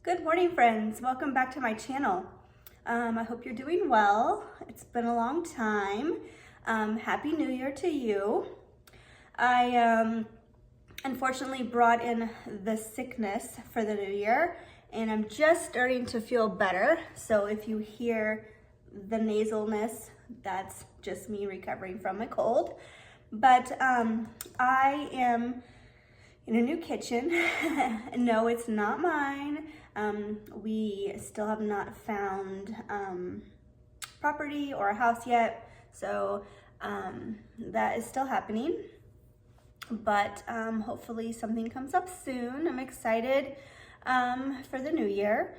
Good morning, friends. Welcome back to my channel. I hope you're doing well. It's been a long time. Happy New Year to you. I unfortunately brought in the sickness for the new year, and I'm just starting to feel better. So if you hear the nasalness, that's just me recovering from a cold. But I am in a new kitchen. No, it's not mine. We still have not found property or a house yet, so that is still happening. But hopefully something comes up soon. I'm excited for the new year.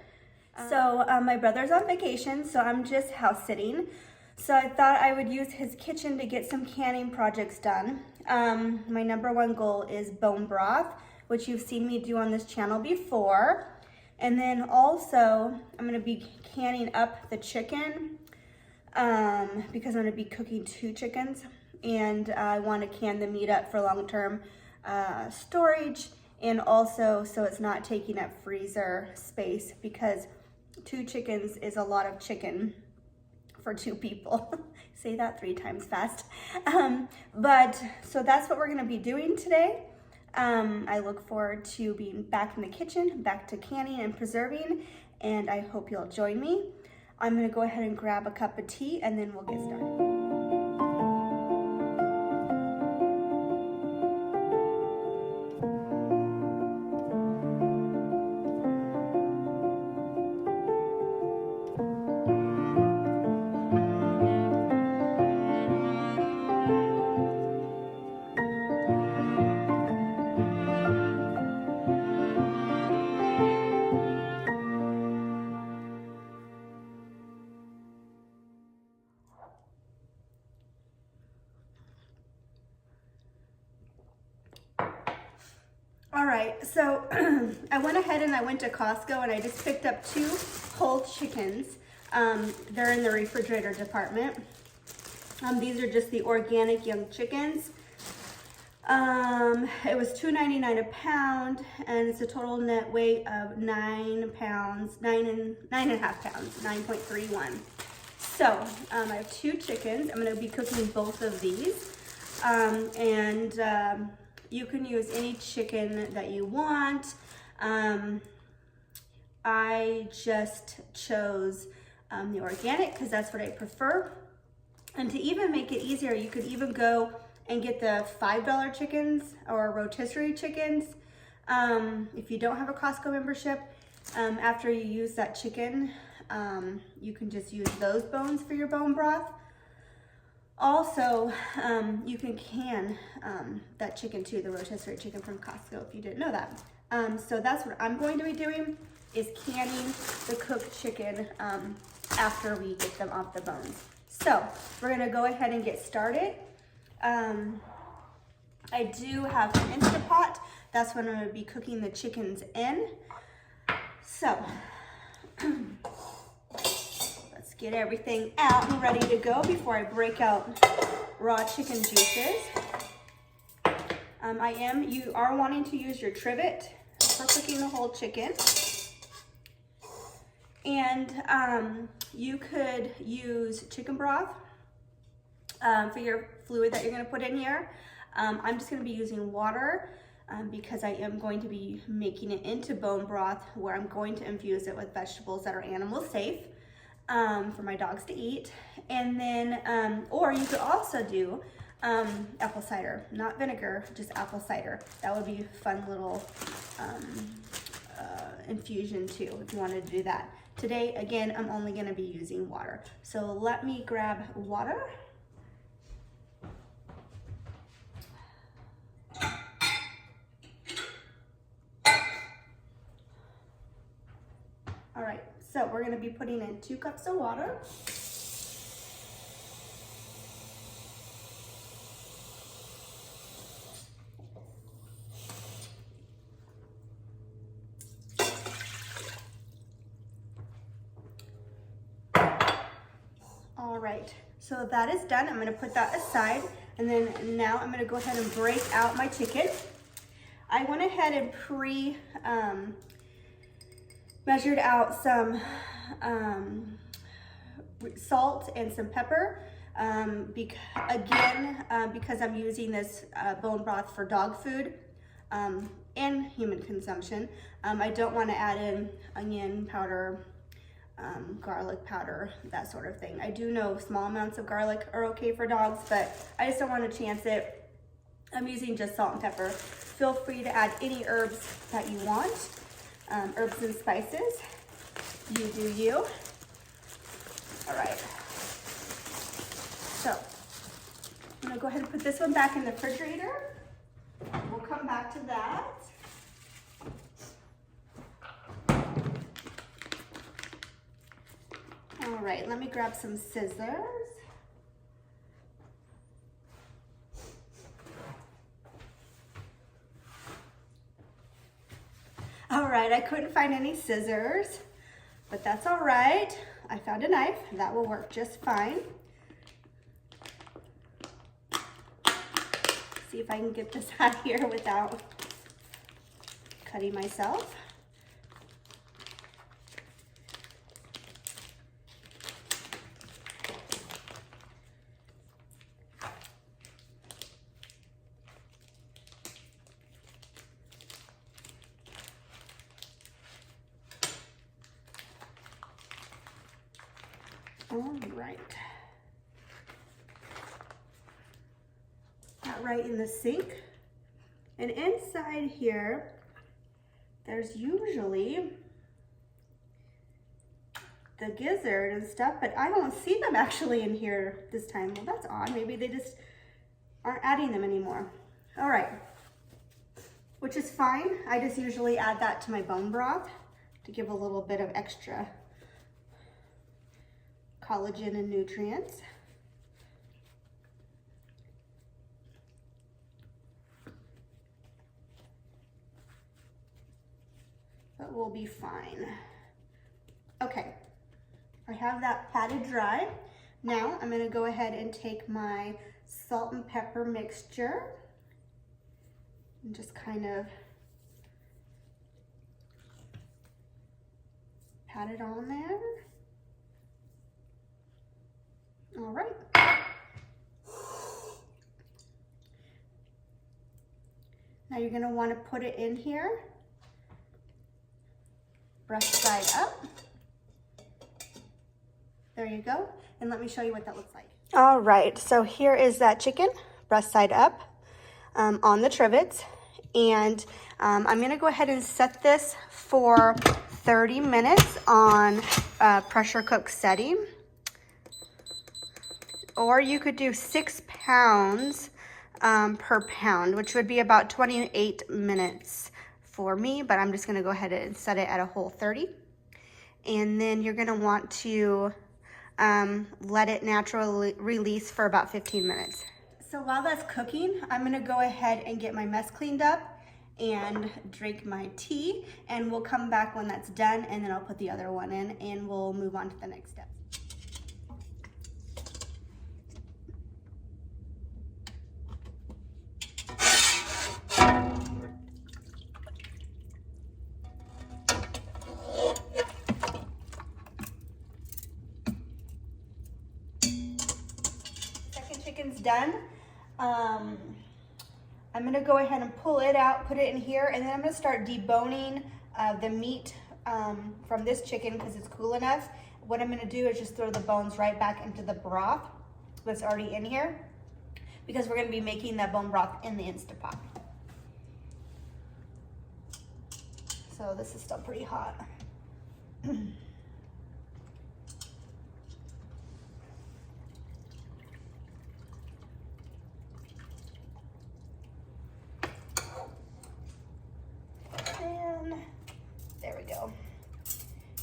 So my brother's on vacation, so I'm just house sitting. So I thought I would use his kitchen to get some canning projects done. My number one goal is bone broth, which you've seen me do on this channel before. And then also I'm gonna be canning up the chicken because I'm gonna be cooking 2 chickens, and I wanna can the meat up for long-term storage, and also so it's not taking up freezer space, because 2 chickens is a lot of chicken for 2 people. Say that 3 times fast. But so that's what we're gonna be doing today. I look forward to being back in the kitchen, back to canning and preserving, and I hope you'll join me. I'm gonna go ahead and grab a cup of tea and then we'll get started. All right, so I went ahead and I went to Costco and I just picked up 2 whole chickens. They're in the refrigerator department. These are just the organic young chickens. It was $2.99 a pound, and it's a total net weight of 9 pounds, 9.5 pounds, 9.31. So I have 2 chickens. I'm gonna be cooking both of these. You can use any chicken that you want. I just chose the organic because that's what I prefer. And to even make it easier, you could even go and get the $5 chickens or rotisserie chickens. If you don't have a Costco membership, after you use that chicken, you can just use those bones for your bone broth. Also, you can can that chicken too, the rotisserie chicken from Costco, if you didn't know that. So that's what I'm going to be doing, is canning the cooked chicken after we get them off the bones. So we're gonna go ahead and get started. I do have an Instant Pot. That's what I'm gonna be cooking the chickens in. So, get everything out and ready to go before I break out raw chicken juices. You are wanting to use your trivet for cooking the whole chicken. And you could use chicken broth for your fluid that you're gonna put in here. I'm just gonna be using water because I am going to be making it into bone broth, where I'm going to infuse it with vegetables that are animal safe. For my dogs to eat. And then, or you could also do apple cider, not vinegar, just apple cider. That would be a fun little infusion too, if you wanted to do that. Today, again, I'm only gonna be using water. So let me grab water. All right, so we're gonna be putting in 2 cups of water. All right, so that is done. I'm gonna put that aside, and then now I'm gonna go ahead and break out my chicken. I went ahead and measured out some salt and some pepper. Because I'm using this bone broth for dog food and human consumption, I don't want to add in onion powder, garlic powder, that sort of thing. I do know small amounts of garlic are okay for dogs, but I just don't want to chance it. I'm using just salt and pepper. Feel free to add any herbs that you want, herbs and spices. You do you. All right. So I'm gonna go ahead and put this one back in the refrigerator. We'll come back to that. All right, let me grab some scissors. All right, I couldn't find any scissors, but that's all right. I found a knife, that will work just fine. See if I can get this out of here without cutting myself. All right. That right in the sink. And inside here, there's usually the gizzard and stuff, but I don't see them actually in here this time. Well, that's odd. Maybe they just aren't adding them anymore. All right, which is fine. I just usually add that to my bone broth to give a little bit of extra collagen and nutrients. But we'll be fine. Okay, I have that patted dry. Now I'm gonna go ahead and take my salt and pepper mixture and just kind of pat it on there. All right. Now you're gonna wanna put it in here, breast side up. There you go. And let me show you what that looks like. All right, so here is that chicken, breast side up, on the trivets. And I'm gonna go ahead and set this for 30 minutes on pressure cook setting. Or you could do 6 pounds per pound, which would be about 28 minutes for me, but I'm just gonna go ahead and set it at a whole 30. And then you're gonna want to let it naturally release for about 15 minutes. So while that's cooking, I'm gonna go ahead and get my mess cleaned up and drink my tea, and we'll come back when that's done, and then I'll put the other one in and we'll move on to the next step. Chicken's done. I'm gonna go ahead and pull it out, put it in here, and then I'm gonna start deboning the meat from this chicken because it's cool enough. What I'm gonna do is just throw the bones right back into the broth that's already in here because we're gonna be making that bone broth in the Instant Pot. So this is still pretty hot.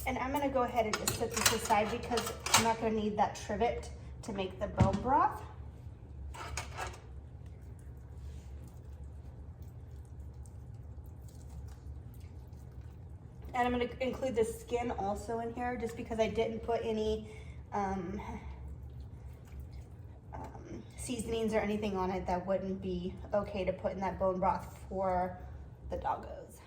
And I'm gonna go ahead and just set this aside because I'm not gonna need that trivet to make the bone broth. And I'm gonna include the skin also in here just because I didn't put any seasonings or anything on it that wouldn't be okay to put in that bone broth for the doggos.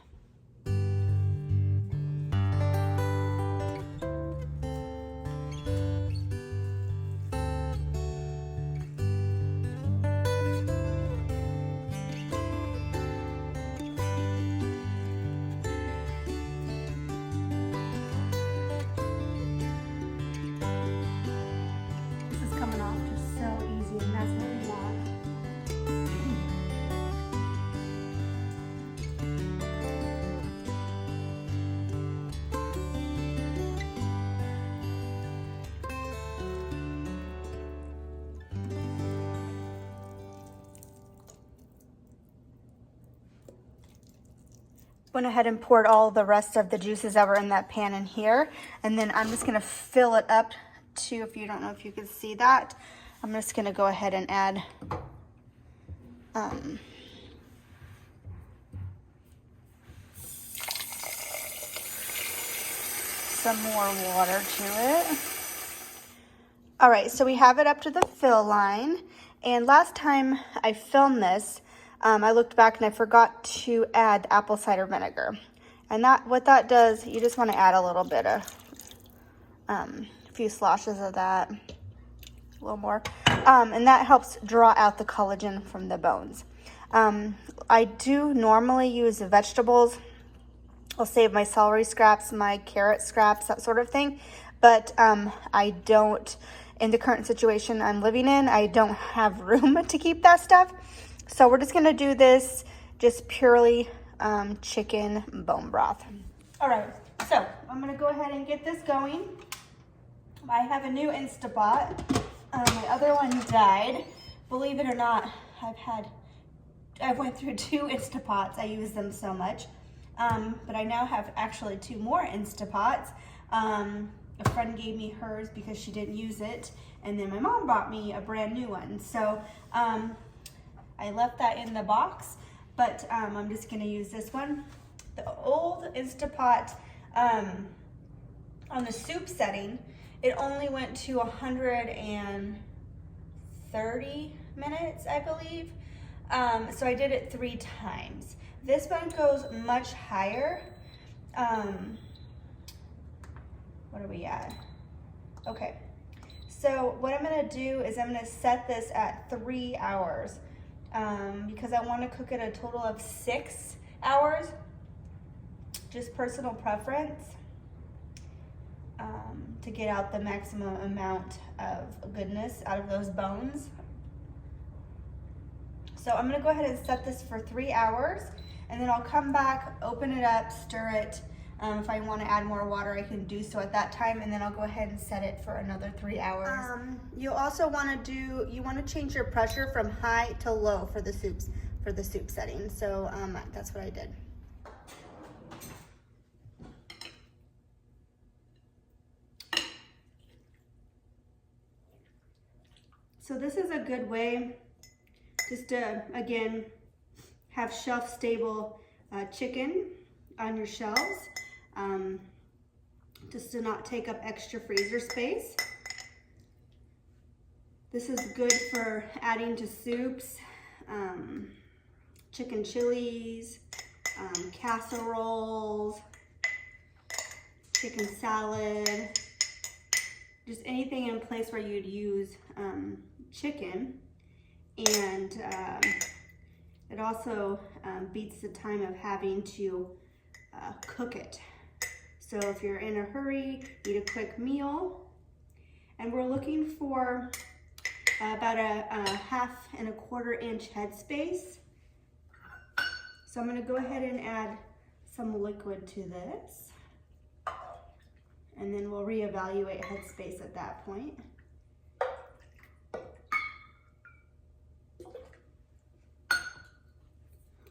went ahead and poured all the rest of the juices that were in that pan in here. And then I'm just gonna fill it up to, if you don't know if you can see that, I'm just gonna go ahead and add some more water to it. All right, so we have it up to the fill line. And last time I filmed this, I looked back and I forgot to add apple cider vinegar. And what that does, you just want to add a little bit of, a few sloshes of that, a little more. And that helps draw out the collagen from the bones. I do normally use vegetables. I'll save my celery scraps, my carrot scraps, that sort of thing. But I don't, in the current situation I'm living in, I don't have room to keep that stuff. So we're just gonna do this just purely chicken bone broth. All right, so I'm gonna go ahead and get this going. I have a new Instapot. My other one died. Believe it or not, I went through 2 Instapots. I use them so much. But I now have actually 2 more Instapots. A friend gave me hers because she didn't use it, and then my mom bought me a brand new one. So I left that in the box, but I'm just gonna use this one. The old Instapot, on the soup setting, it only went to 130 minutes, I believe. So I did it 3 times. This one goes much higher. What are we at? Okay, so what I'm gonna do is I'm gonna set this at 3 hours because I wanna cook it a total of 6 hours, just personal preference, to get out the maximum amount of goodness out of those bones. So I'm gonna go ahead and set this for 3 hours, and then I'll come back, open it up, stir it. If I want to add more water, I can do so at that time, and then I'll go ahead and set it for another 3 hours. You also want to change your pressure from high to low for the soup setting. So that's what I did. So this is a good way just to, again, have shelf-stable chicken on your shelves, just to not take up extra freezer space. This is good for adding to soups, chicken chilies, casseroles, chicken salad, just anything in place where you'd use chicken. And it also beats the time of having to cook it. So if you're in a hurry, eat a quick meal. And we're looking for about a 1/2 and 1/4 inch headspace. So I'm gonna go ahead and add some liquid to this. And then we'll reevaluate headspace at that point.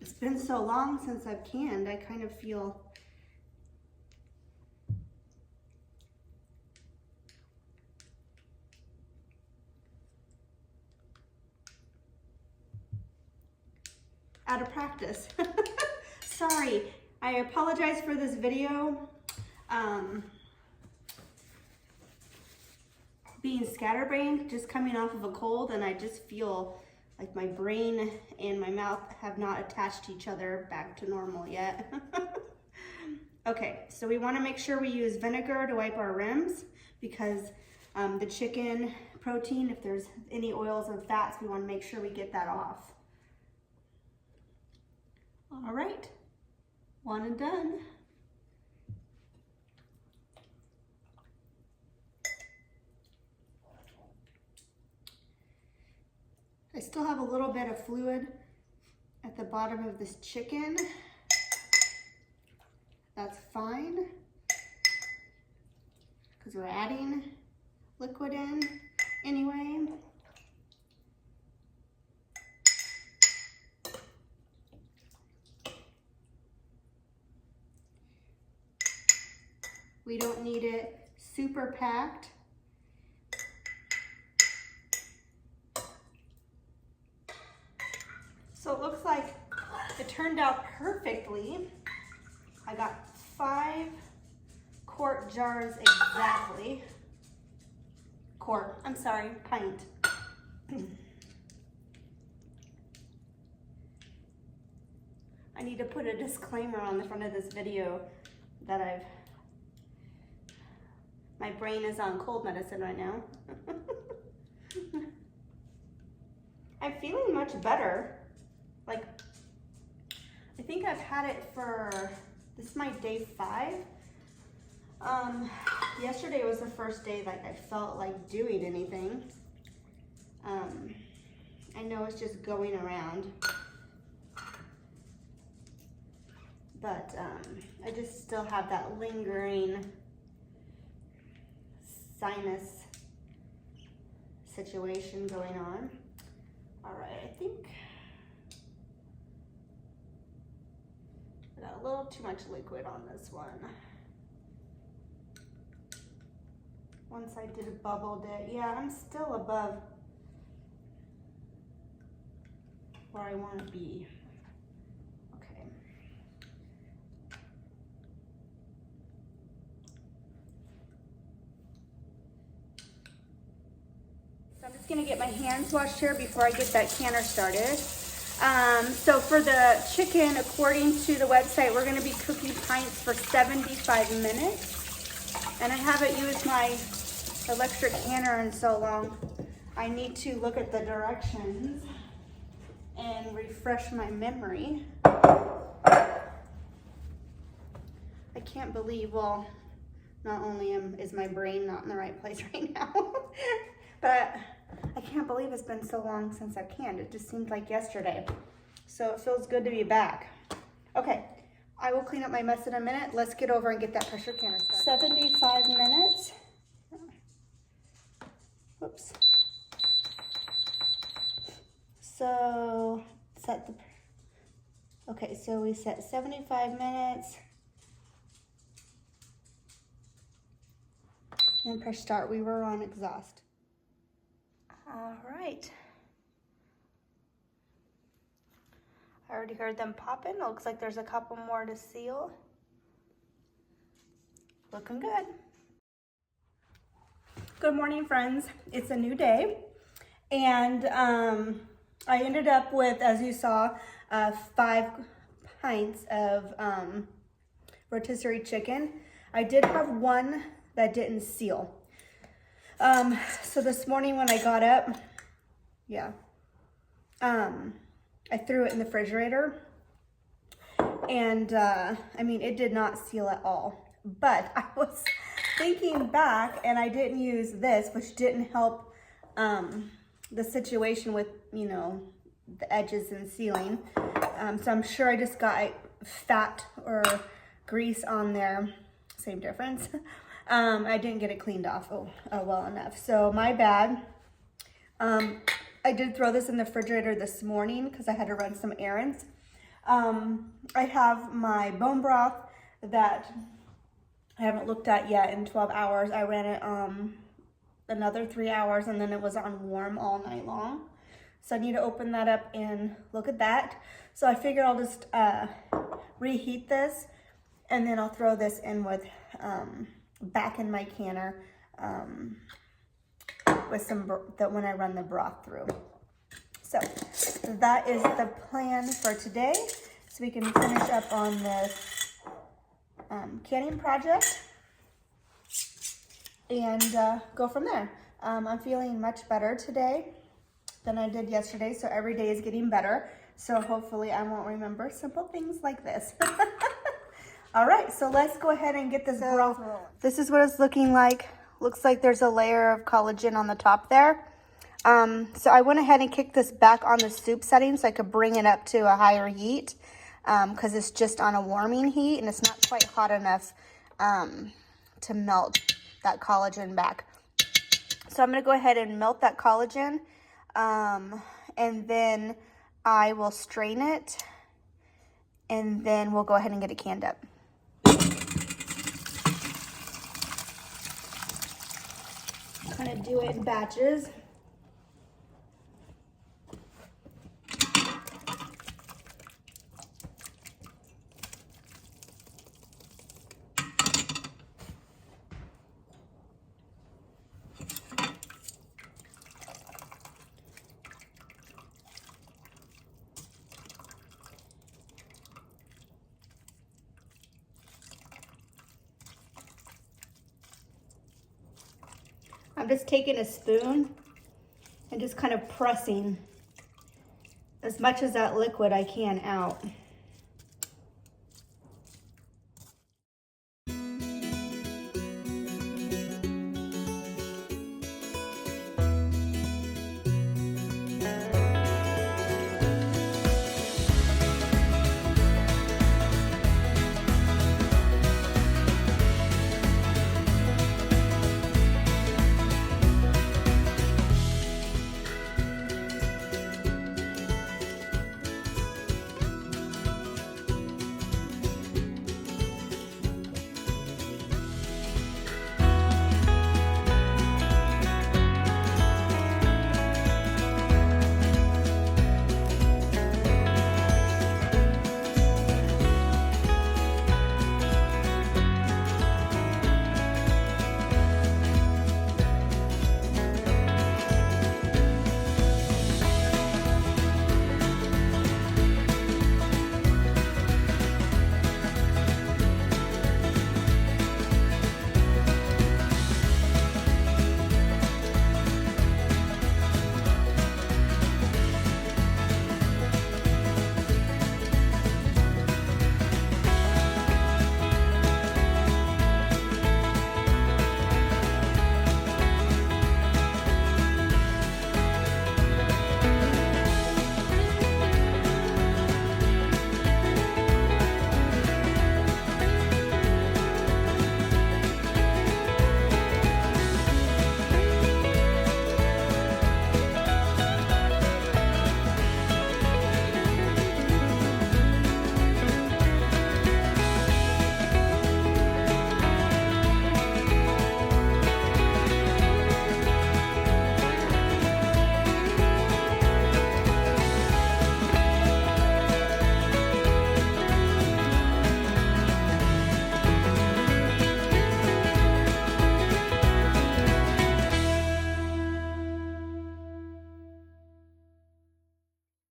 It's been so long since I've canned, I kind of feel out of practice. Sorry, I apologize for this video. Being scatterbrained, just coming off of a cold, and I just feel like my brain and my mouth have not attached each other back to normal yet. Okay, so we want to make sure we use vinegar to wipe our rims, because the chicken protein, if there's any oils and fats, we want to make sure we get that off. All right, 1 and done. I still have a little bit of fluid at the bottom of this chicken. That's fine, because we're adding liquid in anyway. We don't need it super packed. So it looks like it turned out perfectly. I got 5 quart jars exactly. Pint. I need to put a disclaimer on the front of this video that my brain is on cold medicine right now. I'm feeling much better. Like, I think I've had it for, this is my day 5. Yesterday was the first day like I felt like doing anything. I know it's just going around, but I just still have that lingering sinus situation going on. All right, I think I got a little too much liquid on this one. Once I did bubbled it, yeah, I'm still above where I want to be. Okay. So I'm just gonna get my hands washed here before I get that canner started. So for the chicken, according to the website, we're gonna be cooking pints for 75 minutes. And I haven't used my electric canner in so long. I need to look at the directions and refresh my memory. I can't believe, well, not only is my brain not in the right place right now, but I can't believe it's been so long since I've canned. It just seemed like yesterday. So it feels good to be back. Okay, I will clean up my mess in a minute. Let's get over and get that pressure canner started. 75 minutes. Whoops. So set the, okay, so we set 75 minutes. And press start. We were on exhaust. All right. I already heard them popping. It looks like there's a couple more to seal. Looking good. Good morning, friends. It's a new day. And I ended up with, as you saw, 5 pints of rotisserie chicken. I did have one that didn't seal. So this morning when I got up, yeah, I threw it in the refrigerator, and I mean, it did not seal at all. But I was thinking back, and I didn't use this, which didn't help the situation with, you know, the edges and sealing. So I'm sure I just got fat or grease on there. Same difference. I didn't get it cleaned off well enough. So my bad. I did throw this in the refrigerator this morning because I had to run some errands. I have my bone broth that I haven't looked at yet in 12 hours. I ran it another 3 hours, and then it was on warm all night long. So I need to open that up and look at that. So I figure I'll just reheat this, and then I'll throw this in with back in my canner with some when I run the broth through. So that is the plan for today, so we can finish up on this canning project and go from there. I'm feeling much better today than I did yesterday, so every day is getting better. So hopefully I won't remember simple things like this. All right, so let's go ahead and get this broth rolling. This is what it's looking like. Looks like there's a layer of collagen on the top there. So I went ahead and kicked this back on the soup setting so I could bring it up to a higher heat, because it's just on a warming heat and it's not quite hot enough to melt that collagen back. So I'm going to go ahead and melt that collagen, and then I will strain it, and then we'll go ahead and get it canned up. do it in batches. I'm just taking a spoon and just kind of pressing as much as that liquid I can out.